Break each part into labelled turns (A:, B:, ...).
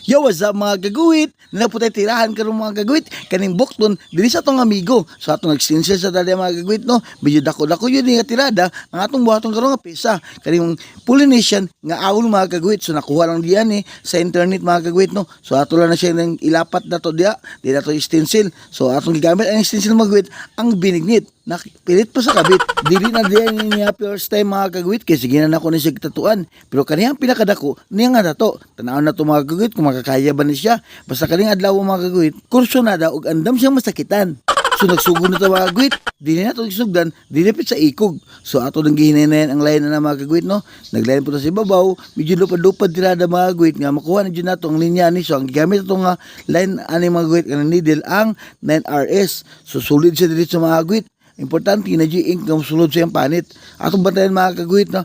A: Yo, what's up mga gaguhit? Naputay tirahan karong mga gaguhit. Kaning bukton, dili sa atong amigo. So atong extension sa dali mga gaguhit, no? Medyo dako-dako yun nga tirada. Ang atong buhaton karong nga pesa. Kaning Polynesian nga awol mga gaguhit. So nakuha lang diyan sa internet mga gaguhit, no? So ato lang na siya ng ilapat na to diya. Di na to stencil. So atong gigamit ang stencil mga gaguhit, ang binignit. Napilit pa sa kabit. Dili na diyan niya first time mga kagawit kay sige na ako ni siya tatuan. Pero kaniyang pinakadako niya nga dato. Tanaw na to mga kagawit kung makakaya ba ni siya. Basta kaning adlaw mga kagawit, kurso na daw og andam siyang masakitan. So nagsugod na to mga kagawit. Dili na to sugdan, dinipit sa ikog. So ato nang gihinayan ang lain na mga kagawit, no. Naglain po to sa ibabaw, medyo lupad-lupad tirada mga kagawit nga makuha na jud nato ang linya ni. So ang gigamit ato nga line ani mga kagawit kanang needle ang 9RS. So solid siya dili sa mga kagawit. Importante na di ink nga sulod sa iyang panit. Atong bantayan mga kaguhit na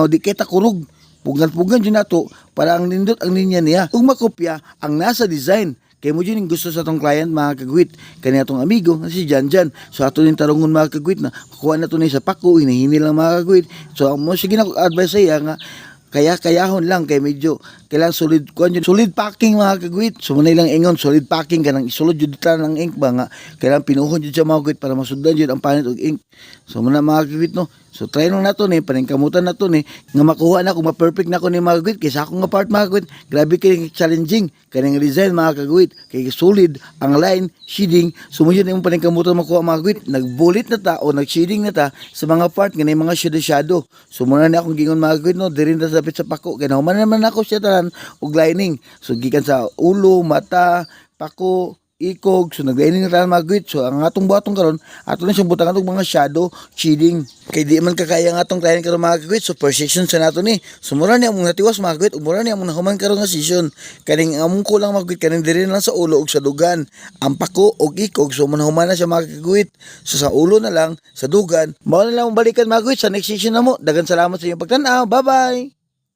A: di kita kurog. Pugan-pugan dyan nato para ang nindot ang linya niya. Kung makopya ang nasa design. Kaya mo dyan yung gusto sa atong client mga kaguhit. Kanya atong amigo na si Janjan. So ato yung tarungon mga kaguhit na makuha na ito na sa pako. Hinahini lang mga kaguhit. So mo sige na advice sa iya nga kayahon lang kay medyo kailangan solid packing mga kagwit. So muna lang ingon solid packing kanang isulod jud ta ng ink ba nga kailangan pinuhon jud sa mga kagwit para masudlan jud ang panit og ink. So muna mga kagwit, no. So try nung nato ni paningkamutan nato ni nga makuha na kung ma-perfect na ko ni mga kagwit kaysa ako nga part mga kagwit. Grabe kay challenging kaning design mga kagwit kay solid ang line shading. So mo jud imong paningkamutan makuha mga kagwit. Nag-bullet na ta o nag-shading na ta sa mga part nga mga shadow. So muna ni akong gingon mga kagwit, no, diri na sapit sa pako kay nahuman naman ako siya tanan og lining. So gikan sa ulo, mata, pako, ikog, so nag-lining na tanan mga kagwit. So ang atong buhaton karon ato na siyang butangan og mga shadow shading. Kay di man kakaya nga atong client karon mga kagwit. So per section sa nato ni. So mura ni among natiwas mga kagwit, mura ni among nahuman karon nga session. Kaning among kulang mga kagwit kaning diri na lang sa ulo ug sa dugan. Ang pako og ikog so mahuman na siya mga kagwit. So sa ulo na lang, sa dugan, mao na lang balikan mga kagwit sa next session na mo. Daghang salamat sa inyong pagtan-aw. Bye-bye.